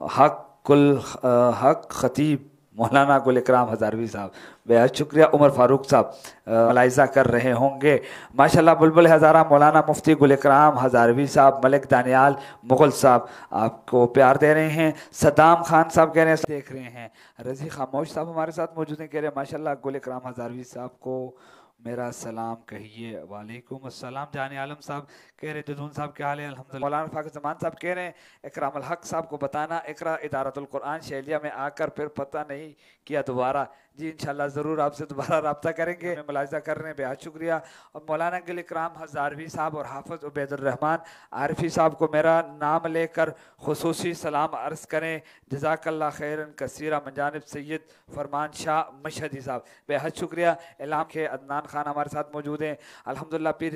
حق خطیب مولانا گل اکرام ہزاروی صاحب، بہت شکریہ۔ عمر فاروق صاحب ملاحظہ کر رہے ہوں گے، ماشاءاللہ بلبل ہزارہ مولانا مفتی گل اکرام ہزاروی صاحب، ملک دانیال مغل صاحب آپ کو پیار دے رہے ہیں۔ صدام خان صاحب کہہ رہے ہیں دیکھ رہے ہیں۔ رضی خاموش صاحب ہمارے ساتھ موجود ہیں، کہہ رہے ہیں ماشاءاللہ گل اکرام ہزاروی صاحب کو میرا سلام کہیے۔ وعلیکم السلام۔ جان عالم صاحب کہہ رہے جدون صاحب کیا حال ہے؟ الحمدللہ۔ مولانا فاقر زمان صاحب کہہ رہے ہیں اکرام الحق صاحب کو بتانا اقرا ادارت القرآن شیلیہ میں آ کر پھر پتہ نہیں کیا دوبارہ۔ جی انشاءاللہ ضرور آپ سے دوبارہ رابطہ کریں گے، ہمیں ملاحظہ کر رہے ہیں، بہت شکریہ۔ اور مولانا گل اکرام ہزاروی صاحب اور حافظ عبید الرحمن عارفی صاحب کو میرا نام لے کر خصوصی سلام عرض کریں، جزاک اللہ خیرن کثیرہ من جانب سید فرمان شاہ مشہدی صاحب، بہت شکریہ۔ اعلام کے عدنان خان ہمارے ساتھ موجود ہیں، الحمدللہ پیر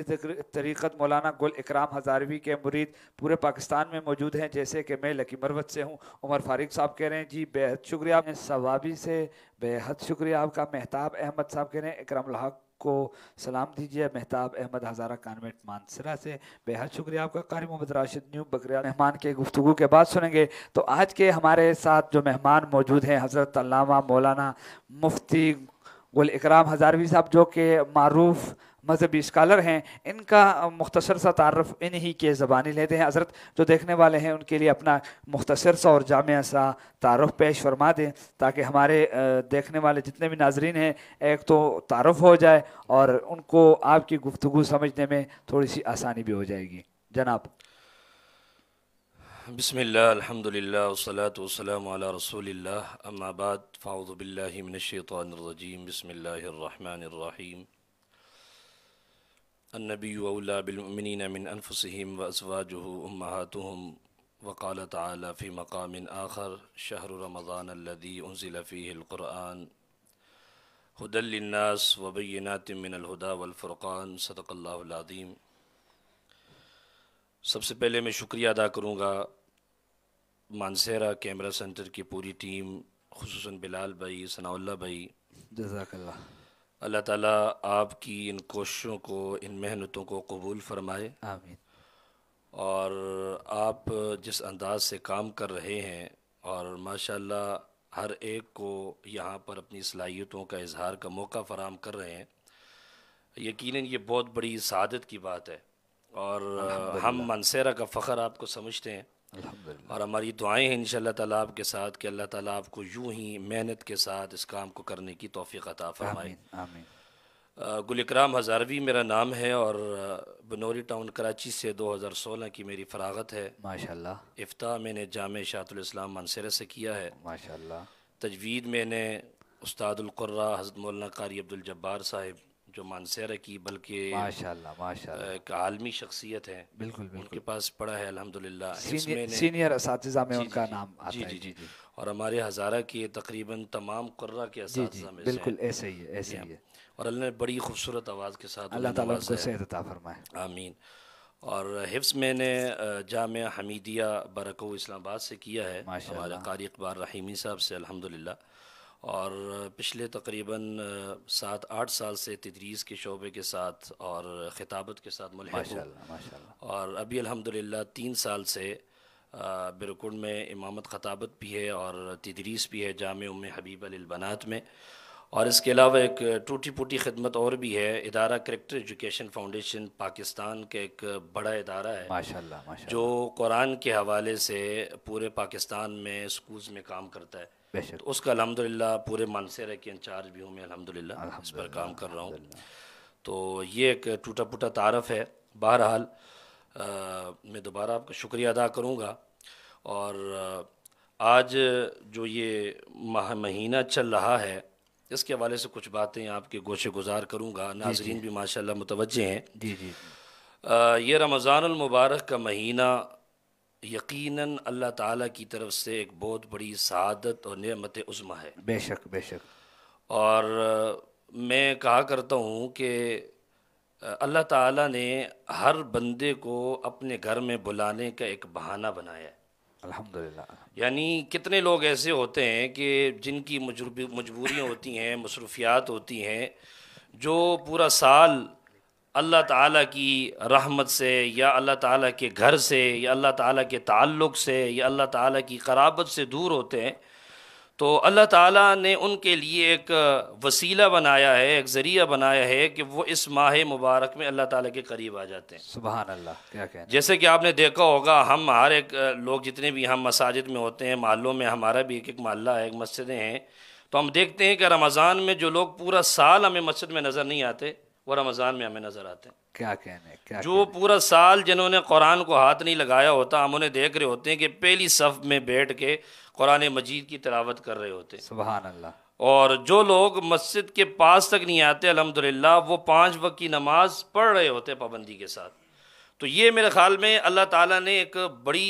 طریقت مولانا گل اکرام ہزاروی کے مرید پورے پاکستان میں موجود ہیں، جیسے کہ میں لکی مروت سے ہوں۔ عمر فاروق صاحب کہہ رہے ہیں جی بہت شکریہ۔ ثوابی سے بہت شکریہ آپ کا۔ مہتاب احمد صاحب کہہ رہے ہیں اکرام الحق کو سلام دیجیے، مہتاب احمد ہزارہ کانوینٹ مانسرہ سے، بہت شکریہ آپ کا۔ قاری محمد راشد نیو بکریال مہمان کے گفتگو کے بعد سنیں گے۔ تو آج کے ہمارے ساتھ جو مہمان موجود ہیں حضرت علامہ مولانا مفتی گل اکرام ہزاروی صاحب، جو کہ معروف مذہبی اسکالر ہیں، ان کا مختصر سا تعارف انہی کے زبانی لیتے ہیں۔ حضرت جو دیکھنے والے ہیں ان کے لیے اپنا مختصر سا اور جامع سا تعارف پیش فرما دیں، تاکہ ہمارے دیکھنے والے جتنے بھی ناظرین ہیں ایک تو تعارف ہو جائے اور ان کو آپ کی گفتگو سمجھنے میں تھوڑی سی آسانی بھی ہو جائے گی۔ جناب بسم اللہ، الحمدللہ، والصلاة والسلام علی رسول اللہ، اما بعد فاعوذ باللہ من الشیطان الرجیم، بسم اللہ الرحمن الرحیم۔ النبی اولی بالمؤمنین من انفسهم وازواجہ امہاتہم، وقال تعالی فی مقام آخر شہر رمضان الذی انزل فیہ القرآن ہدی للناس وبینات من الہدی والفرقان، صدق اللہ العظیم۔ سب سے پہلے میں شکریہ ادا کروں گا مانسہرہ کیمرہ سینٹر کی پوری ٹیم، خصوصاً بلال بھائی، ثناء اللہ بھائی، جزاک اللہ۔ اللہ تعالیٰ آپ کی ان کوششوں کو، ان محنتوں کو قبول فرمائے، آمین۔ اور آپ جس انداز سے کام کر رہے ہیں اور ماشاءاللہ ہر ایک کو یہاں پر اپنی صلاحیتوں کا اظہار کا موقع فراہم کر رہے ہیں، یقیناً یہ بہت بڑی سعادت کی بات ہے، اور ہم مانسہرہ کا فخر آپ کو سمجھتے ہیں، الحمدللہ۔ اور ہماری دعائیں ہیں انشاءاللہ تعالیٰ آپ کے ساتھ کہ اللہ تعالیٰ آپ کو یوں ہی محنت کے ساتھ اس کام کو کرنے کی توفیق عطا فرمائے۔ آمین آمین۔ گل اکرام ہزاروی میرا نام ہے، اور بنوری ٹاؤن کراچی سے 2016 کی میری فراغت ہے۔ ماشاءاللہ افتاح میں نے جامع اشاعت الاسلام مانسہرہ سے کیا ہے۔ ماشاءاللہ تجوید میں نے استاد القراء حضرت مولانا قاری عبدالجبار صاحب، جو مانسہرہ کی بلکہ ماشاءاللہ ماشاءاللہ، ایک عالمی شخصیت ہیں، بالکل ان بالکل، کے پاس پڑھا ہے الحمدللہ۔ حفظ میں نے سینئر اساتذہ میں ان جی کا جی نام جی آتا ہے۔ جی جی جی جی اور ہمارے ہزارہ کے تقریباً تمام قراء کے جی جی اساتذہ میں سے بالکل، ہیں، ایسے ہی ہے ایسے جی ہاں، ہی ہے۔ اور اللہ نے بڑی خوبصورت آواز کے ساتھ اللہ انہیں تعالیٰ ان نوازا کو ہے، صحت عطا فرمائے۔ آمین۔ اور حفظ میں نے جامعہ حمیدیہ برکو اسلام آباد سے کیا ہے، ہمارے ماشاءاللہ قاری اقبال رحیمی صاحب سے الحمدللہ، اور پچھلے تقریباً 7-8 سال سے تدریس کے شعبے کے ساتھ اور خطابت کے ساتھ ملحق ہوں، ماشاءاللہ ماشاءاللہ۔ اور ابھی الحمدللہ 3 سال سے برکن میں امامت خطابت بھی ہے اور تدریس بھی ہے جامع ام حبیبہ للبنات میں، اور اس کے علاوہ ایک ٹوٹی پوٹی خدمت اور بھی ہے۔ ادارہ کریکٹر ایجوکیشن فاؤنڈیشن پاکستان کا ایک بڑا ادارہ ہے ماشاءاللہ جو ماشاءاللہ، قرآن کے حوالے سے پورے پاکستان میں سکولز میں کام کرتا ہے، بے شک، تو اس کا الحمدللہ پورے مانسہرہ کے انچارج بھی ہوں میں الحمدللہ، اس پر الحمدللہ کام کر رہا ہوں۔ الحمدللہ۔ تو یہ ایک ٹوٹا پوٹا تعارف ہے۔ بہرحال میں دوبارہ آپ کا شکریہ ادا کروں گا، اور آج جو یہ مہینہ چل رہا ہے اس کے حوالے سے کچھ باتیں آپ کے گوشے گزار کروں گا، ناظرین بھی ماشاءاللہ متوجہ ہیں۔ جی جی جی، یہ رمضان المبارک کا مہینہ یقیناً اللہ تعالیٰ کی طرف سے ایک بہت بڑی سعادت اور نعمت عظمیٰ ہے، بے شک بے شک، اور میں کہا کرتا ہوں کہ اللہ تعالیٰ نے ہر بندے کو اپنے گھر میں بلانے کا ایک بہانہ بنایا ہے۔ الحمدللہ، یعنی کتنے لوگ ایسے ہوتے ہیں کہ جن کی مجبوریاں ہوتی ہیں، مصروفیات ہوتی ہیں، جو پورا سال اللہ تعالیٰ کی رحمت سے یا اللہ تعالیٰ کے گھر سے یا اللہ تعالیٰ کے تعلق سے یا اللہ تعالیٰ کی قرابت سے دور ہوتے ہیں تو اللہ تعالیٰ نے ان کے لیے ایک وسیلہ بنایا ہے، ایک ذریعہ بنایا ہے کہ وہ اس ماہ مبارک میں اللہ تعالیٰ کے قریب آ جاتے ہیں۔ سبحان اللہ، کیا کہنا۔ جیسے کہ آپ نے دیکھا ہوگا، ہم ہر ایک لوگ جتنے بھی ہم مساجد میں ہوتے ہیں، محلوں میں، ہمارا بھی ایک محلہ ہے، ایک مسجدیں ہیں، تو ہم دیکھتے ہیں کہ رمضان میں جو لوگ پورا سال ہمیں مسجد میں نظر نہیں آتے وہ رمضان میں ہمیں نظر آتے ہیں۔ کیا کہنے، کیا جو پورا سال جنہوں نے قرآن کو ہاتھ نہیں لگایا ہوتا، ہم انہیں دیکھ رہے ہوتے ہیں کہ پہلی صف میں بیٹھ کے قرآن مجید کی تلاوت کر رہے ہوتے ہیں۔ سبحان اللہ۔ اور جو لوگ مسجد کے پاس تک نہیں آتے الحمدللہ وہ 5 وقت کی نماز پڑھ رہے ہوتے ہیں پابندی کے ساتھ۔ تو یہ میرے خیال میں اللہ تعالیٰ نے ایک بڑی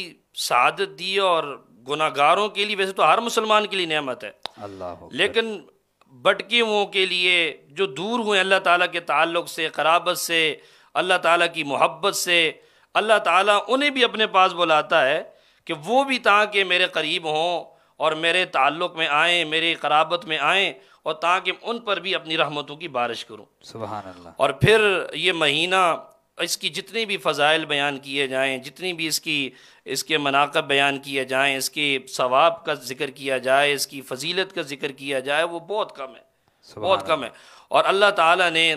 سعادت دی، اور گناہ گاروں کے لیے، ویسے تو ہر مسلمان کے لیے نعمت ہے، اللہ، لیکن بھٹکے ہوئوں کے لیے، جو دور ہوئے اللہ تعالیٰ کے تعلق سے، قرابت سے، اللہ تعالیٰ کی محبت سے، اللہ تعالیٰ انہیں بھی اپنے پاس بلاتا ہے کہ وہ بھی تاکہ میرے قریب ہوں اور میرے تعلق میں آئیں، میری قرابت میں آئیں، اور تاکہ ان پر بھی اپنی رحمتوں کی بارش کروں۔ سبحان اللہ۔ اور پھر یہ مہینہ، اس کی جتنی بھی فضائل بیان کیے جائیں، جتنی بھی اس کے مناقب بیان کیے جائیں، اس کے ثواب کا ذکر کیا جائے، اس کی فضیلت کا ذکر کیا جائے، وہ بہت کم ہے، بہت کم ہے۔ اور اللہ تعالیٰ نے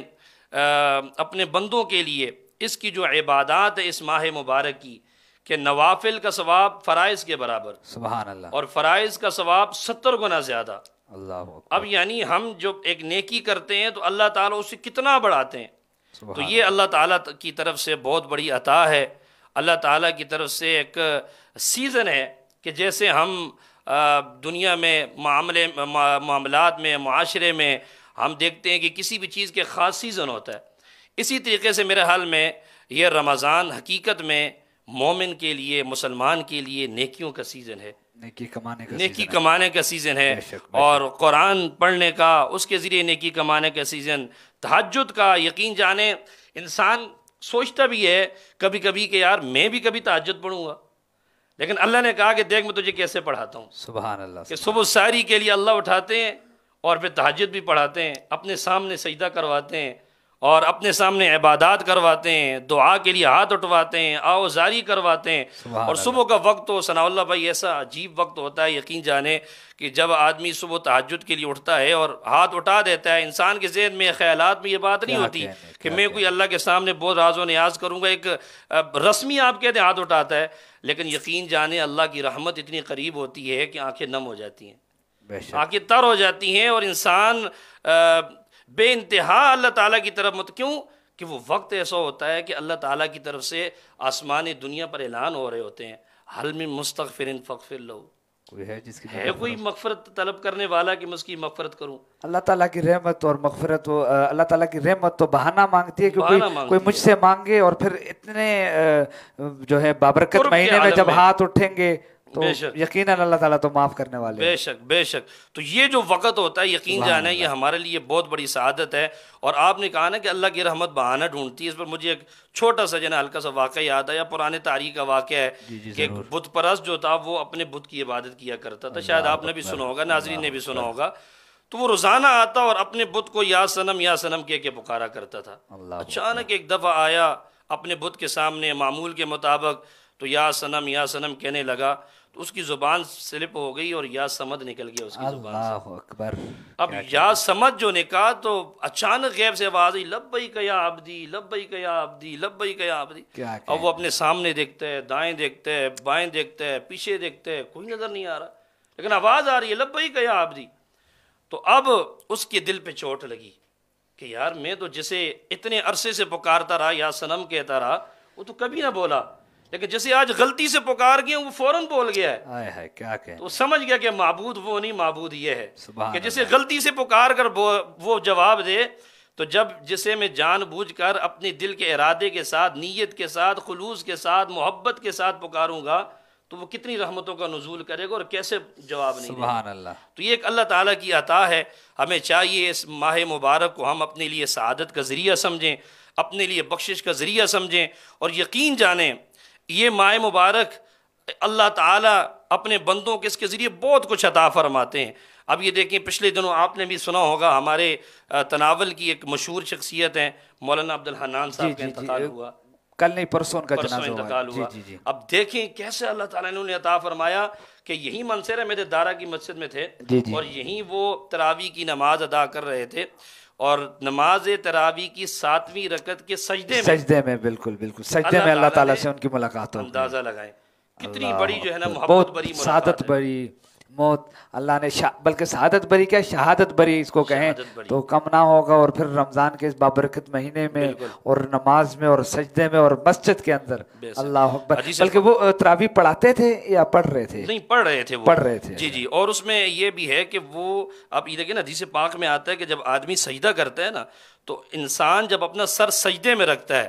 اپنے بندوں کے لیے اس کی جو عبادات ہے اس ماہ مبارک کی، کہ نوافل کا ثواب فرائض کے برابر، سبحان اللہ، اور فرائض کا ثواب 70 گنا زیادہ۔ اللہ، اب یعنی ہم جو ایک نیکی کرتے ہیں تو اللہ تعالیٰ اسے کتنا بڑھاتے ہیں۔ تو یہ اللہ تعالیٰ کی طرف سے بہت بڑی عطا ہے، اللہ تعالیٰ کی طرف سے ایک سیزن ہے کہ جیسے ہم دنیا میں معاملات میں، معاشرے میں ہم دیکھتے ہیں کہ کسی بھی چیز کے خاص سیزن ہوتا ہے، اسی طریقے سے میرے حال میں یہ رمضان حقیقت میں مومن کے لیے، مسلمان کے لیے نیکیوں کا سیزن ہے، نیکی کمانے کا نیکی سیزن ہے۔ کمانے کا سیزن ہے، بے شک، اور قرآن پڑھنے کا، اس کے ذریعے نیکی کمانے کا سیزن، تہجد کا۔ یقین جانے انسان سوچتا بھی ہے کبھی کبھی کہ یار میں بھی کبھی تہجد پڑھوں گا، لیکن اللہ نے کہا کہ دیکھ میں تجھے کیسے پڑھاتا ہوں، سبحان اللہ، کہ صبح ساری کے لیے اللہ اٹھاتے ہیں اور پھر تہجد بھی پڑھاتے ہیں، اپنے سامنے سجدہ کرواتے ہیں اور اپنے سامنے عبادات کرواتے ہیں، دعا کے لیے ہاتھ اٹھواتے ہیں، آوازاری کرواتے ہیں۔ اور صبح کا وقت تو ثناء اللہ بھائی ایسا عجیب وقت ہوتا ہے، یقین جانے کہ جب آدمی صبح تہجد کے لیے اٹھتا ہے اور ہاتھ اٹھا دیتا ہے، انسان کے ذہن میں، خیالات میں یہ بات نہیں ہوتی کہ میں کوئی اللہ کے سامنے بہت راز و نیاز کروں گا، ایک رسمی آپ کہتے ہیں ہاتھ اٹھاتا ہے، لیکن یقین جانے اللہ کی رحمت اتنی قریب ہوتی ہے کہ آنکھیں نم ہو جاتی ہیں، آنکھیں تر ہو جاتی ہیں، اور انسان بے انتہا اللہ تعالیٰ کی طرف کیوں کہ وہ وقت ایسا ہوتا ہے کہ اللہ تعالیٰ کی طرف سے آسمانی دنیا پر اعلان ہو رہے ہوتے ہیں، حل من مستغفر فاغفر لہ، کوئی ہے جس کی ہے کوئی مغفرت طلب کرنے والا کہ میں اس کی مغفرت کروں؟ اللہ تعالیٰ کی رحمت اور مغفرت اللہ تعالیٰ کی رحمت تو بہانہ مانگتی ہے کہ کوئی مجھ سے مانگے، اور پھر اتنے جو ہے بابرکت مہینے میں جب ہاتھ اٹھیں گے تو یقیناً اللہ تعالیٰ تو معاف کرنے والے۔ بے شک، بے شک۔ تو یہ جو وقت ہوتا ہے یقین جانا یہ ہمارے لیے بہت بڑی سعادت ہے۔ اور آپ نے کہا نا کہ اللہ کی رحمت بہانہ ڈھونڈتی ہے، اس پر مجھے ایک چھوٹا سا ہلکا سا واقعہ یاد آیا، پرانے تاریخ کا واقعہ ہے کہ بت پرست جو تھا وہ اپنے بت کی عبادت کیا کرتا تھا، شاید آپ نے بھی سنا ہوگا، ناظرین نے بھی سنا ہوگا۔ تو وہ روزانہ آتا اور اپنے بت کو یا صنم کہہ کے پکارا کرتا تھا۔ اچانک ایک دفعہ آیا اپنے بت کے سامنے معمول کے مطابق، تو یا صنم کہنے لگا، تو اس کی زبان سلپ ہو گئی اور یا سمد نکل گیا اس کی زبان سے۔ اللہ اکبر۔ اب یا سمد جو نکلا تو اچانک غیب سے آواز آئی، لبیک یا عبدی، لبیک یا عبدی، لبیک یا عبدی۔ اب وہ اپنے سامنے دیکھتا ہے، دائیں دیکھتا ہے، بائیں دیکھتا ہے، پیچھے دیکھتا ہے، کوئی نظر نہیں آ رہا، لیکن آواز آ رہی ہے لبیک یا عبدی۔ تو اب اس کے دل پہ چوٹ لگی کہ یار میں تو جسے اتنے عرصے سے پکارتا رہا، یا صنم کہتا رہا، وہ تو کبھی نہ بولا، لیکن جیسے آج غلطی سے پکار گیا وہ فوراً بول گیا ہے۔ کیا کہ تو سمجھ گیا کہ معبود وہ نہیں، معبود یہ ہے کہ جسے غلطی سے پکار کر وہ جواب دے، تو جب جسے میں جان بوجھ کر اپنے دل کے ارادے کے ساتھ، نیت کے ساتھ، خلوص کے ساتھ، محبت کے ساتھ پکاروں گا تو وہ کتنی رحمتوں کا نزول کرے گا اور کیسے جواب نہیں دے گا۔ سبحان اللہ۔ تو یہ ایک اللہ تعالیٰ کی عطا ہے، ہمیں چاہیے اس ماہ مبارک کو ہم اپنے لیے سعادت کا ذریعہ سمجھیں، اپنے لیے بخشش کا ذریعہ سمجھیں، اور یقین جانیں یہ ماہ مبارک اللہ تعالیٰ اپنے بندوں کے اس کے ذریعے بہت کچھ عطا فرماتے ہیں۔ اب یہ دیکھیں پچھلے دنوں آپ نے بھی سنا ہوگا ہمارے تناول کی ایک مشہور شخصیت ہیں مولانا عبد الحنان صاحب کا انتقال ہوا، کل نہیں پرسوں ان کا پرسوں جنازہ انتقال ہوا۔ جی اب دیکھیں کیسے اللہ تعالیٰ نے انہیں عطا فرمایا کہ یہی منصر احمد دارا کی مسجد میں تھے اور یہیں وہ تراویح کی نماز ادا کر رہے تھے، اور نماز تراویح کی 7ویں رکعت کے سجدے میں بالکل سجدے میں اللہ تعالیٰ سے ان کی ملاقات ہو گئی۔ اندازہ لگائیں کتنی بڑی جو ہے نا محبت بری سعادت بری موت اللہ نے بلکہ سعادت بری کیا، شہادت بری اس کو کہیں تو کم نہ ہوگا۔ اور پھر رمضان کے اس بابرکت مہینے میں اور نماز میں اور سجدے میں اور مسجد کے اندر، اللہ اکبر۔ بلکہ وہ تراویح پڑھاتے تھے یا پڑھ رہے تھے؟ نہیں، پڑھ رہے تھے، پڑھ رہے تھے جی۔ اور اس میں یہ بھی ہے کہ وہ اب یہ دیکھیں نا حدیث پاک میں آتا ہے کہ جب آدمی سجدہ کرتا ہے نا تو انسان جب اپنا سر سجدے میں رکھتا ہے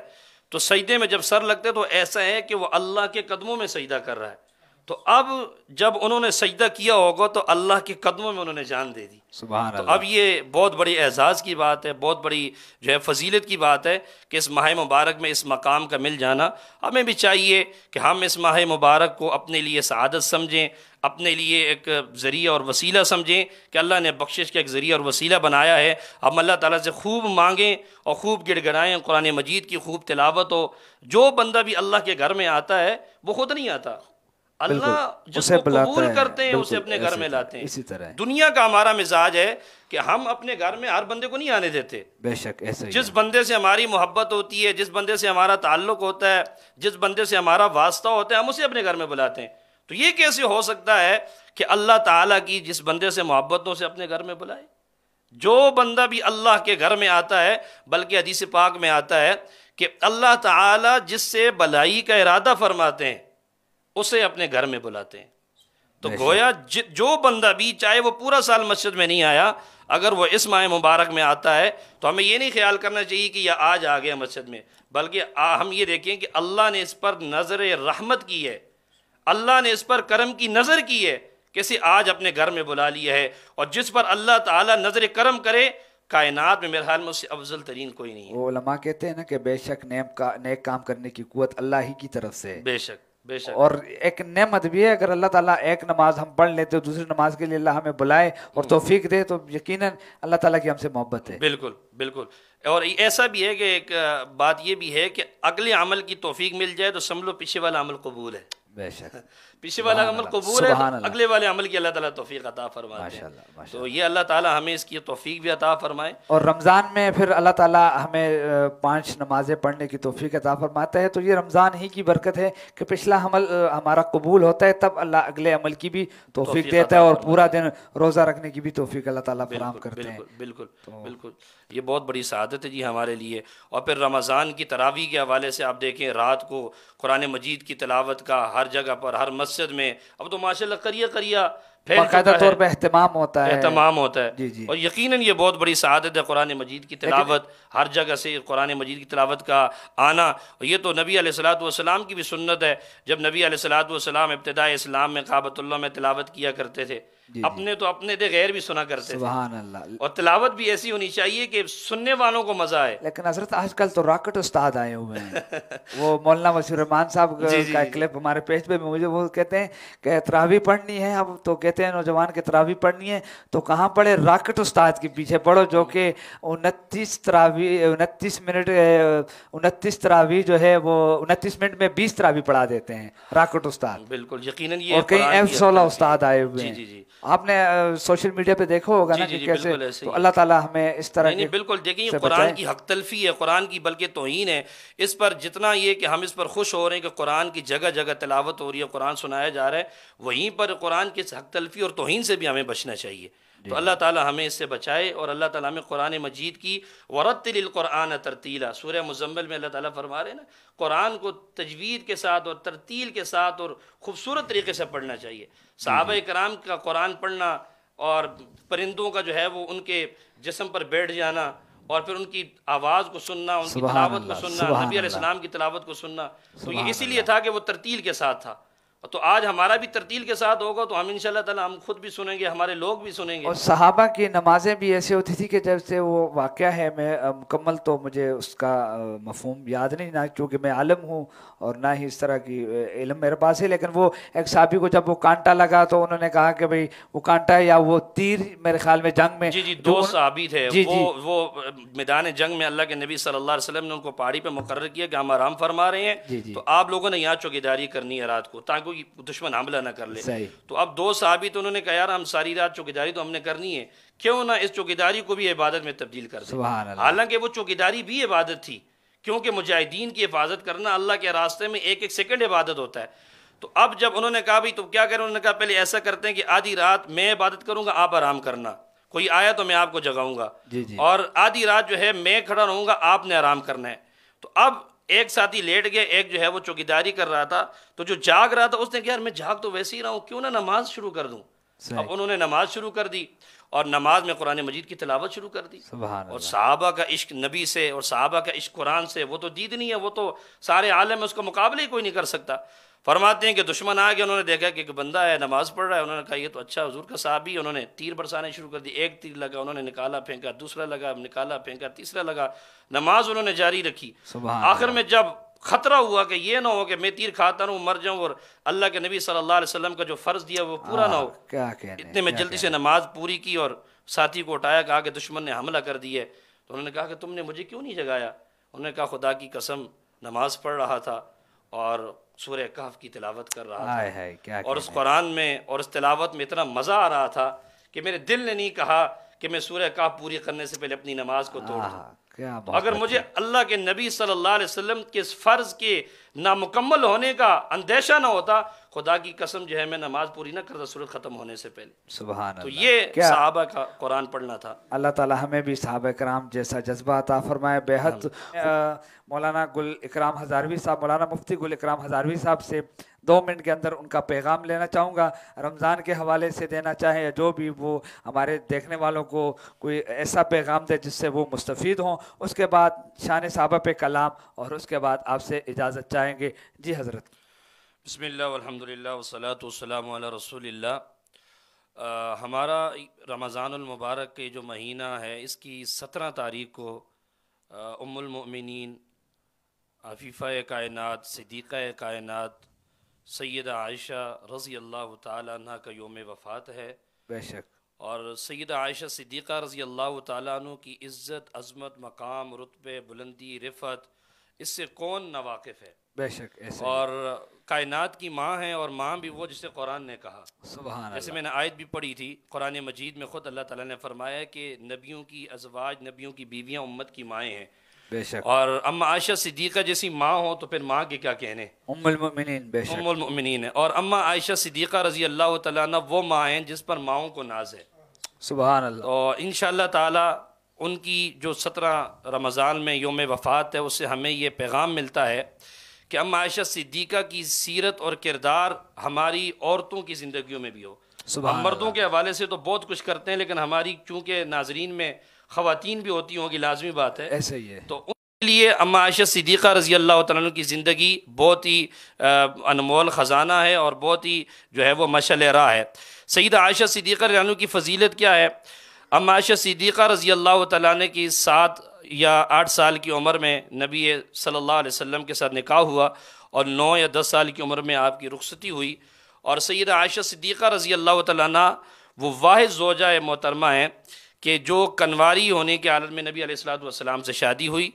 تو سجدے میں جب سر لگتا ہے تو ایسا ہے کہ وہ اللہ کے قدموں میں سجدہ کر رہا ہے۔ تو اب جب انہوں نے سجدہ کیا ہوگا تو اللہ کے قدموں میں انہوں نے جان دے دی، سبحان اللہ۔ تو اب یہ بہت بڑی اعزاز کی بات ہے، بہت بڑی جو ہے فضیلت کی بات ہے کہ اس ماہ مبارک میں اس مقام کا مل جانا۔ ہمیں بھی چاہیے کہ ہم اس ماہ مبارک کو اپنے لیے سعادت سمجھیں، اپنے لیے ایک ذریعہ اور وسیلہ سمجھیں کہ اللہ نے بخشش کا ایک ذریعہ اور وسیلہ بنایا ہے۔ ہم اللہ تعالیٰ سے خوب مانگیں اور خوب گڑ گڑائیں، قرآن مجید کی خوب تلاوت ہو۔ جو بندہ بھی اللہ کے گھر میں آتا ہے وہ خود نہیں آتا، اللہ جس کو قبول کرتے ہیں اسے اپنے گھر میں لاتے ہیں۔ اسی طرح دنیا کا ہمارا مزاج ہے کہ ہم اپنے گھر میں ہر بندے کو نہیں آنے دیتے، بے شک ایسا ہی جس بندے سے ہماری محبت ہوتی ہے، جس بندے سے ہمارا تعلق ہوتا ہے، جس بندے سے ہمارا واسطہ ہوتا ہے، ہم اسے اپنے گھر میں بلاتے ہیں۔ تو یہ کیسے ہو سکتا ہے کہ اللہ تعالیٰ کی جس بندے سے محبت ہو اسے اپنے گھر میں بلائے؟ جو بندہ بھی اللہ کے گھر میں آتا ہے، بلکہ حدیث پاک میں آتا ہے کہ اللہ تعالیٰ جس سے بلائی کا ارادہ فرماتے ہیں اسے اپنے گھر میں بلاتے ہیں۔ تو گویا جو بندہ بھی چاہے وہ پورا سال مسجد میں نہیں آیا، اگر وہ اس ماہ مبارک میں آتا ہے تو ہمیں یہ نہیں خیال کرنا چاہیے کہ یہ آج آ گیا مسجد میں، بلکہ ہم یہ دیکھیں کہ اللہ نے اس پر نظر رحمت کی ہے، اللہ نے اس پر کرم کی نظر کی ہے کہ اسے آج اپنے گھر میں بلا لیا ہے۔ اور جس پر اللہ تعالیٰ نظر کرم کرے کائنات میں میرے خیال میں اس سے افضل ترین کوئی نہیں ہے۔ وہ علماء کہتے ہیں نا کہ بے شک نیک کام کرنے کی قوت اللہ ہی کی طرف سے ہے۔ بے شک بے شک۔ اور ایک نعمت بھی ہے، اگر اللہ تعالیٰ ایک نماز ہم پڑھ لیتے دوسری نماز کے لیے اللہ ہمیں بلائے اور توفیق دے تو یقیناً اللہ تعالیٰ کی ہم سے محبت ہے۔ بالکل بالکل۔ اور ایسا بھی ہے کہ ایک بات یہ بھی ہے کہ اگلے عمل کی توفیق مل جائے تو سمجھ لو پیچھے والا عمل قبول ہے۔ بے شک پیچھے والا عمل قبول ہے، اگلے والے عمل کی اللہ تعالیٰ توفیق عطا فرماتے ہیں۔ تو یہ اللہ تعالیٰ ہمیں اس کی توفیق بھی عطا فرمائے۔ اور رمضان میں پھر اللہ تعالیٰ ہمیں 5 نمازیں پڑھنے کی توفیق عطا فرماتا ہے، تو یہ رمضان ہی کی برکت ہے کہ پچھلا عمل ہمارا قبول ہوتا ہے، تب اللہ اگلے عمل کی بھی توفیق دیتا ہے اور پورا دن روزہ رکھنے کی بھی توفیق اللہ تعالیٰ فراہم کرتے ہیں۔ بالکل بالکل، یہ بہت بڑی سعادت ہے جی ہمارے لیے۔ اور پھر رمضان کی تراویح کے حوالے سے آپ دیکھیں رات کو قرآن مجید کی تلاوت کا ہر جگہ پر، ہر مسجد میں اب تو ماشاءاللہ قریہ باقاعدہ طور پہ اہتمام ہوتا ہے۔ جی۔ اور یقیناً یہ بہت بڑی سعادت ہے قرآن مجید کی تلاوت، ہر جگہ سے قرآن مجید کی تلاوت کا آنا۔ اور یہ تو نبی علیہ الصلوۃ والسلام کی بھی سنت ہے، جب نبی علیہ الصلوۃ والسلام ابتدائے اسلام میں کعبۃ اللہ میں تلاوت کیا کرتے تھے، اپنے تو اپنے تھے، غیر بھی سنا کرتے تھے۔ سبحان اللہ۔ اور تلاوت بھی ایسی ہونی چاہیے کہ سننے والوں کو مزہ آئے۔ لیکن حضرت آج کل تو راکٹ استاد آئے ہوئے ہیں، وہ مولانا وسیع الرحمان صاحب کا کلپ ہمارے پیج پہ مجھے وہ کہتے ہیں کہ تراویح پڑھنی ہے، اب تو کہتے ہیں نوجوان کے تراویح پڑھنی ہے تو کہاں پڑھے، راکٹ استاد کے پیچھے پڑھو، جو کہ 29 تراویح جو ہے وہ 29 منٹ میں 20 تراویح پڑھا دیتے ہیں راکٹ استاد۔ بالکل یقیناً یہ اور کئی F16 استاد آئے ہوئے ہیں۔ جی۔ آپ نے سوشل میڈیا پہ دیکھا ہوگا نا کہ کیسے، تو اللہ تعالیٰ ہمیں اس طرح نہیں بالکل دیکھیں یہ قرآن کی حق تلفی ہے، قرآن کی بلکہ توہین ہے۔ اس پر جتنا یہ کہ ہم اس پر خوش ہو رہے ہیں کہ قرآن کی جگہ جگہ تلاوت ہو رہی ہے، قرآن سنایا جا رہا ہے، وہیں پر قرآن کی حق تلفی اور توہین سے بھی ہمیں بچنا چاہیے۔ تو اللہ تعالیٰ ہمیں اس سے بچائے، اور اللہ تعالیٰ ہمیں قرآن مجید کی ورتل القرآن ترتیلا، سورہ مزمل میں اللہ تعالیٰ فرما رہے ہیں نا، قرآن کو تجوید کے ساتھ اور ترتیل کے ساتھ اور خوبصورت طریقے سے پڑھنا چاہیے۔ صحابہ کرام کا قرآن پڑھنا اور پرندوں کا جو ہے وہ ان کے جسم پر بیٹھ جانا اور پھر ان کی آواز کو سننا، ان کی تلاوت کو سننا، نبی علیہ السلام کی تلاوت کو سننا، تو یہ اسی لیے تھا کہ وہ ترتیل کے ساتھ تھا۔ تو آج ہمارا بھی ترتیل کے ساتھ ہوگا تو ہم انشاءاللہ تعالی ہم خود بھی سنیں گے، ہمارے لوگ بھی سنیں گے۔ اور صحابہ کی نمازیں بھی ایسی ہوتی تھی کہ جب سے وہ واقعہ ہے، میں مکمل تو مجھے اس کا مفہوم یاد نہیں، نہ چونکہ میں عالم ہوں اور نہ ہی اس طرح کی علم میرے پاس ہے، لیکن وہ ایک صحابی کو جب وہ کانٹا لگا تو انہوں نے کہا کہ بھئی وہ کانٹا ہے یا وہ تیر، میرے خیال میں جنگ میں جی دو صحابی تھے، جی وہ میدان جنگ میں اللہ کے نبی صلی اللہ علیہ وسلم نے ان کو پہاڑی پہ مقرر کیا کہ ہم آرام فرما رہے ہیں، تو آپ لوگوں نے یہاں چوکیداری کرنی ہے رات کو تاکہ دشمن حملہ نہ کر لے۔ صحیح۔ تو اب دو صحابی تو انہوں نے کہا یار ہم ساری رات چوکیداری تو ہم نے کرنی ہے، کیوں نہ اس چوکیداری کو بھی عبادت میں تبدیل کر دیں۔ سبحان اللہ۔ حالانکہ وہ چوکیداری بھی عبادت تھی، کیونکہ مجاہدین کی حفاظت کرنا اللہ کے راستے میں ایک ایک سیکنڈ عبادت ہوتا ہے۔ تو اب جب انہوں نے کہا بھئی تو کیا کریں، انہوں نے کہا پہلے ایسا کرتے ہیں کہ آدھی رات میں عبادت کروں گا، آپ آرام کرنا، کوئی آیا تو میں آپ کو جگاؤں گا، اور آدھی رات جو ہے میں کھڑا رہوں گا، آپ نے آرام کرنا ہے۔ تو اب ایک ساتھی لیٹ گئے، ایک جو ہے وہ چوکیداری کر رہا تھا، تو جو جاگ رہا تھا اس نے کہا یار میں جاگ تو ویسے ہی رہا ہوں، کیوں نہ نماز شروع کر دوں۔ اب انہوں نے نماز شروع کر دی اور نماز میں قرآن مجید کی تلاوت شروع کر دی، اور صحابہ کا عشق نبی سے اور صحابہ کا عشق قرآن سے وہ تو دید نہیں ہے، وہ تو سارے عالم میں اس کا مقابلہ ہی کوئی نہیں کر سکتا۔ فرماتے ہیں کہ دشمن آ گیا، انہوں نے دیکھا کہ ایک بندہ ہے نماز پڑھ رہا ہے، انہوں نے کہا یہ تو اچھا حضور کا صحابی، انہوں نے تیر برسانے شروع کر دی، ایک تیر لگا انہوں نے نکالا پھینکا، دوسرا لگا نکالا پھینکا، تیسرا لگا، نماز انہوں نے جاری رکھی۔ آخر میں جب خطرہ ہوا کہ یہ نہ ہو کہ میں تیر کھاتا رہوں مر جاؤں اور اللہ کے نبی صلی اللہ علیہ وسلم کا جو فرض دیا وہ پورا نہ ہو، اتنے میں جلدی سے نماز پوری کی اور ساتھی کو اٹھایا، کہا کہ دشمن نے حملہ کر دی ہے۔ تو انہوں نے کہا کہ تم نے مجھے کیوں نہیں جگایا؟ انہوں نے کہا خدا کی قسم نماز پڑھ رہا تھا اور سورہ کہف کی تلاوت کر رہا تھا، اور اس قرآن میں اور اس تلاوت میں اتنا مزہ آ رہا تھا کہ میرے دل نے نہیں کہا کہ میں سورہ کہف پوری کرنے سے پہلے اپنی نماز کو توڑ دوں۔ تو اگر مجھے اللہ کے نبی صلی اللہ علیہ وسلم کے اس فرض کے نامکمل ہونے کا اندیشہ نہ ہوتا، خدا کی قسم جو ہے میں نماز پوری نہ کرتا سورت ختم ہونے سے پہلے۔ سبحان تو اللہ۔ یہ صحابہ کا قرآن پڑھنا تھا۔ اللہ تعالی ہمیں بھی صحابہ کرام جیسا جذبہ عطا فرمائے۔ بے حد مولانا گل اکرام ہزاروی صاحب، مولانا مفتی گل اکرام ہزاروی صاحب سے 2 منٹ کے اندر ان کا پیغام لینا چاہوں گا، رمضان کے حوالے سے دینا چاہیں یا جو بھی وہ ہمارے دیکھنے والوں کو کوئی ایسا پیغام دے جس سے وہ مستفید ہوں، اس کے بعد شان صحابہ پہ کلام، اور اس کے بعد آپ سے اجازت چاہیں گے۔ جی حضرت۔ بسم اللہ والحمدللہ والصلاة والسلام علی رسول اللہ۔ ہمارا رمضان المبارک کے جو مہینہ ہے اس کی 17 تاریخ کو ام المؤمنین عفیفہ کائنات صدیقہ کائنات سیدہ عائشہ رضی اللہ تعالیٰ عنہ کا یوم وفات ہے۔ بے شک۔ اور سیدہ عائشہ صدیقہ رضی اللہ تعالیٰ عنہ کی عزت، عظمت، مقام، رتبے، بلندی، رفعت، اس سے کون ناواقف ہے؟ بے شک ایسے۔ اور کائنات کی ماں ہیں، اور ماں بھی وہ جسے قرآن نے کہا۔ سبحان جیسے اللہ۔ میں نے آیت بھی پڑھی تھی، قرآن مجید میں خود اللہ تعالیٰ نے فرمایا کہ نبیوں کی ازواج، نبیوں کی بیویاں امت کی مائیں ہیں۔ بے شک۔ اور اما عائشہ صدیقہ جیسی ماں ہو تو پھر ماں کے کیا کہنے، ام المؤمنین۔ بے شک۔ ام المؤمنین ہے۔ اور اما عائشہ صدیقہ رضی اللہ تعالیٰ عنہ وہ ماں ہیں جس پر ماؤں کو ناز ہے۔ سبحان اللہ۔ اور انشاءاللہ تعالیٰ ان کی جو 17 رمضان میں یوم وفات ہے اس سے ہمیں یہ پیغام ملتا ہے کہ اما عائشہ صدیقہ کی سیرت اور کردار ہماری عورتوں کی زندگیوں میں بھی ہو۔ ہم مردوں کے حوالے سے تو بہت کچھ کرتے ہیں، لیکن ہماری چونکہ ناظرین میں خواتین بھی ہوتی ہوں گی، لازمی بات ہے، ایسے ہی ہے۔ تو ان کے لیے اما عائشہ صدیقہ رضی اللہ تعالیٰ عنہ کی زندگی بہت ہی انمول خزانہ ہے اور بہت ہی جو ہے وہ مشعل راہ ہے۔ سیدہ عائشہ صدیقہ رضی اللہ عنہ کی فضیلت کیا ہے؟ اما عائشہ صدیقہ رضی اللہ تعالیٰ عنہ کی 7 یا 8 سال کی عمر میں نبی صلی اللہ علیہ وسلم کے ساتھ نکاح ہوا، اور 9 یا 10 سال کی عمر میں آپ کی رخصتی ہوئی۔ اور سیدہ عائشہ صدیقہ رضی اللہ تعالیٰ عنہ وہ واحد زوجہ محترمہ ہیں کہ جو کنواری ہونے کے حالت میں نبی علیہ الصلوۃ والسلام سے شادی ہوئی،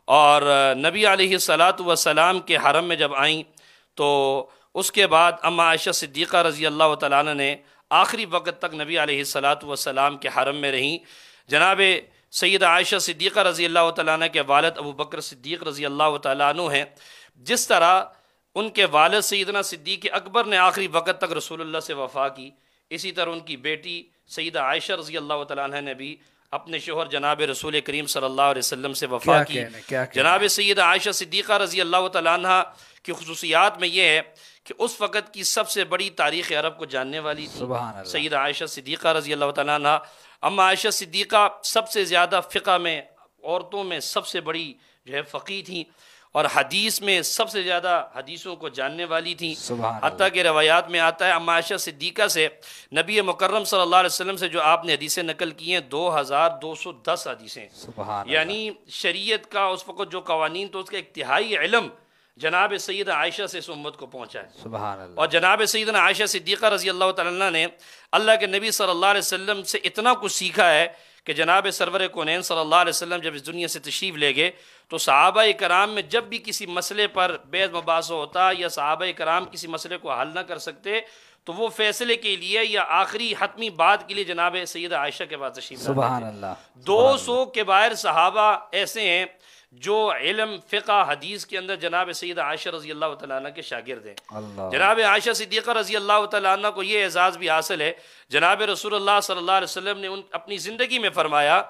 اور نبی علیہ الصلوۃ والسلام کے حرم میں جب آئیں تو اس کے بعد اما عائشہ صدیقہ رضی اللہ تعالیٰ عنہ نے آخری وقت تک نبی علیہ الصلوۃ والسلام کے حرم میں رہیں۔ جناب سیدہ عائشہ صدیقہ رضی اللہ تعالیٰ عنہ کے والد ابو بکر صدیق رضی اللہ تعالیٰ عنہ ہیں، جس طرح ان کے والد سیدنا صدیق اکبر نے آخری وقت تک رسول اللہ سے وفا کی، اسی طرح ان کی بیٹی سیدہ عائشہ رضی اللہ تعالیٰ عنہ نے بھی اپنے شوہر جناب رسول کریم صلی اللہ علیہ وسلم سے وفا کی۔ جناب سیدہ عائشہ صدیقہ رضی اللہ تعالیٰ عنہ کی خصوصیات میں یہ ہے کہ اس وقت کی سب سے بڑی تاریخ عرب کو جاننے والی تھی سیدہ عائشہ صدیقہ رضی اللہ تعالیٰ عنہ۔ اما عائشہ صدیقہ سب سے زیادہ فقہ میں عورتوں میں سب سے بڑی جو ہے فقیہ تھیں، اور حدیث میں سب سے زیادہ حدیثوں کو جاننے والی تھیں. سبحان حتیٰ کہ روایات میں آتا ہے اما عائشہ صدیقہ سے نبی مکرم صلی اللہ علیہ وسلم سے جو آپ نے حدیثیں نقل کی ہیں 2210 حدیثیں. سبحان یعنی شریعت کا اس وقت جو قوانین تو اس کا ایک تہائی علم جناب سیدہ عائشہ سے اس امت کو پہنچا ہے. سبحان اللہ. اور جناب سیدنا عائشہ صدیقہ رضی اللہ تعالیٰ عنہ نے اللہ کے نبی صلی اللہ علیہ وسلم سے اتنا کچھ سیکھا ہے کہ جناب سرور کونین صلی اللہ علیہ وسلم جب اس دنیا سے تشریف لے گئے تو صحابہ کرام میں جب بھی کسی مسئلے پر بحث مباحثہ ہوتا یا صحابہ کرام کسی مسئلے کو حل نہ کر سکتے تو وہ فیصلے کے لیے یا آخری حتمی بات کے لیے جناب سیدہ عائشہ کے پاس تشریف لاتے تھے. سبحان اللہ. 200 کبائر صحابہ ایسے ہیں جو علم فقہ حدیث کے اندر جناب سیدہ عائشہ رضی اللہ تعالیٰ عنہ کے شاگرد ہیں. اللہ. جناب عائشہ صدیقہ رضی اللہ تعالیٰ عنہ کو یہ اعزاز بھی حاصل ہے. جناب رسول اللہ صلی اللہ علیہ وسلم نے اپنی زندگی میں فرمایا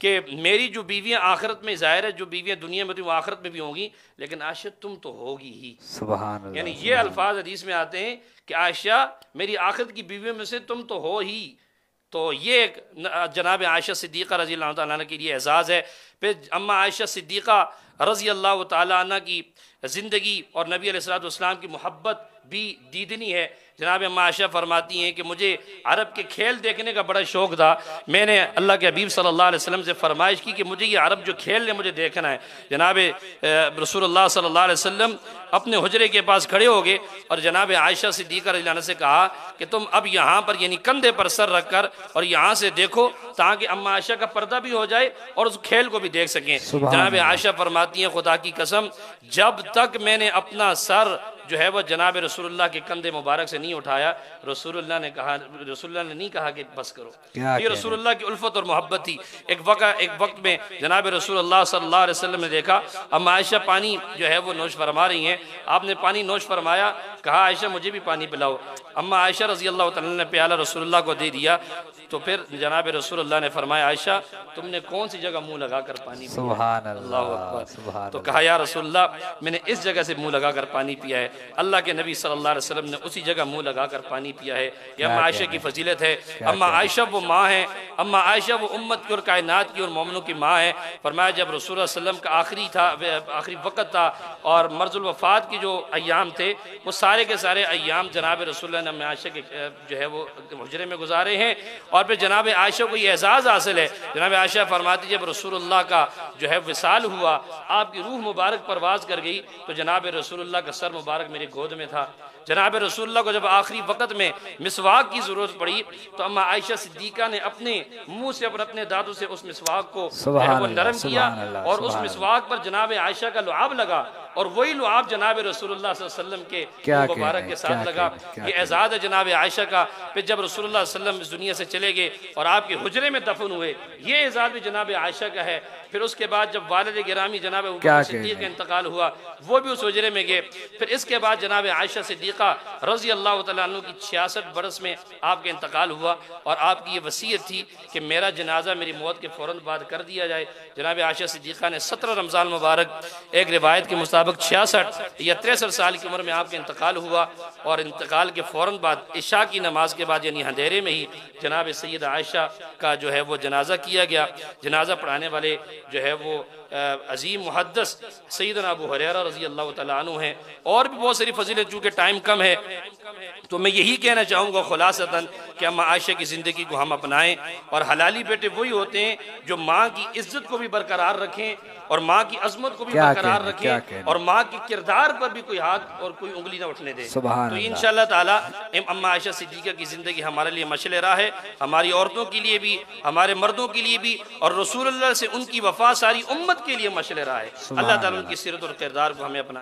کہ میری جو بیویاں آخرت میں ظاہر ہے جو بیویاں دنیا میں تھیں وہ آخرت میں بھی ہوں گی لیکن عائشہ تم تو ہوگی ہی. سبحان اللہ. یعنی یہ الفاظ حدیث میں آتے ہیں کہ عائشہ میری آخرت کی بیویوں میں سے تم تو ہو ہی. تو یہ ایک جناب عائشہ صدیقہ رضی اللہ تعالیٰ عنہ کے لیے اعزاز ہے. پھر اما عائشہ صدیقہ رضی اللہ تعالیٰ عنہ کی زندگی اور نبی علیہ الصلوۃ والسلام کی محبت بھی دیدنی ہے. جناب اما عائشہ فرماتی ہیں کہ مجھے عرب کے کھیل دیکھنے کا بڑا شوق تھا. میں نے اللہ کے حبیب صلی اللہ علیہ وسلم سے فرمائش کی کہ مجھے یہ عرب جو کھیل ہے مجھے دیکھنا ہے. جناب رسول اللہ صلی اللہ علیہ وسلم اپنے حجرے کے پاس کھڑے ہو گئے اور جناب عائشہ صدیقہ رضی اللہ عنہ سے کہا کہ تم اب یہاں پر یعنی کندھے پر سر رکھ کر اور یہاں سے دیکھو تاکہ اما عائشہ کا پردہ بھی ہو جائے اور اس کھیل کو بھی دیکھ سکیں. جناب عائشہ فرماتی ہیں خدا کی قسم جب تک میں نے اپنا سر جو ہے وہ جناب رسول اللہ کے کندھے مبارک سے نہیں اٹھایا رسول اللہ نے نہیں کہا کہ بس کرو. یہ رسول اللہ کی الفت اور محبت تھی. ایک وقت میں جناب رسول اللہ صلی اللہ علیہ وسلم نے دیکھا اما عائشہ پانی جو ہے وہ نوش فرما رہی ہیں. آپ نے پانی نوش فرمایا کہا عائشہ مجھے بھی پانی پلاؤ. اما عائشہ رضی اللہ تعالیٰ نے پیالہ رسول اللہ کو دے دیا تو پھر جناب رسول اللہ نے فرمایا عائشہ تم نے کون سی جگہ منہ لگا کر پانی پیا؟ سبحان اللہ اللہ. اکبر. تو کہا یا رسول اللہ میں نے اس جگہ سے منہ لگا کر پانی پیا ہے. اللہ کے نبی صلی اللہ علیہ وسلم نے اسی جگہ منہ لگا کر پانی پیا ہے. یہ اما عائشہ کی فضیلت ہے. اما عائشہ وہ ماں ہیں. اما عائشہ وہ امت کی اور کائنات کی اور مومنوں کی ماں ہے. فرمایا جب رسول اللہ صلی اللہ علیہ وسلم کا آخری وقت تھا اور مرض الوفات کی جو ایام تھے وہ سارے کے سارے ایام جناب رسول اللہ نے اما عائشہ کے جو ہے وہ حجرے میں گزارے ہیں. اور پھر جناب عائشہ کو یہ اعزاز حاصل ہے. جناب عائشہ فرماتی جب رسول اللہ کا جو ہے وصال ہوا آپ کی روح مبارک پرواز کر گئی تو جناب رسول اللہ کا سر مبارک میری گود میں تھا. جناب رسول اللہ کو جب آخری وقت میں مسواک کی ضرورت پڑی تو اما عائشہ صدیقہ نے اپنے منہ سے اور اپنے دانتوں سے اس مسواک کو نرم کیا اور اس مسواک پر جناب عائشہ کا لعاب لگا اور وہی لعاب جناب رسول اللہ صلی اللہ علیہ وسلم کے مبارک کے ساتھ لگا. یہ اعزاز ہے جناب عائشہ کا. پھر جب رسول اللہ صلی اللہ علیہ وسلم اس دنیا سے چلے گئے اور آپ کے حجرے میں دفن ہوئے یہ اعزاز بھی جناب عائشہ کا ہے. پھر اس کے بعد جب والد گرامی جناب ابوبکر صدیق کا انتقال ہوا وہ بھی اس حجرے میں گئے. پھر اس کے بعد جناب عائشہ صدیقہ رضی اللہ تعالیٰ عنہ کی 66 برس میں آپ کا انتقال ہوا اور آپ کی یہ وصیت تھی کہ میرا جنازہ میری موت کے فوراً بعد کر دیا جائے. جناب عائشہ صدیقہ نے 17 رمضان مبارک ایک روایت کے مطابق 66 یا 63 سال کی عمر میں آپ کا انتقال ہوا اور انتقال کے فوراً بعد عشاء کی نماز کے بعد یعنی اندھیرے میں ہی جناب سیدہ عائشہ کا جو ہے وہ جنازہ کیا گیا. جنازہ پڑھانے والے جو ہے وہ عظیم محدث سیدنا ابو ہریرہ رضی اللہ تعالیٰ عنہ ہیں. اور بھی بہت ساری فضیلت چونکہ ٹائم کم ہے تو میں یہی کہنا چاہوں گا خلاصتاً کہ اما عائشہ کی زندگی کو ہم اپنائیں اور حلالی بیٹے وہی ہوتے ہیں جو ماں کی عزت کو بھی برقرار رکھیں اور ماں کی عظمت کو بھی برقرار رکھیں اور ماں کے کردار پر بھی کوئی ہاتھ اور کوئی انگلی نہ اٹھنے دے. تو انشاءاللہ تعالیٰ اما عائشہ صدیقہ کی زندگی ہمارے لیے مشعل راہ ہے. ہماری عورتوں کے لیے بھی ہمارے مردوں کے لیے بھی اور رسول اللہ سے ان کی وفا ساری امت کے لیے مشعل راہ ہے. اللہ تعالیٰ ان کی سیرت اور کردار کو ہمیں اپنا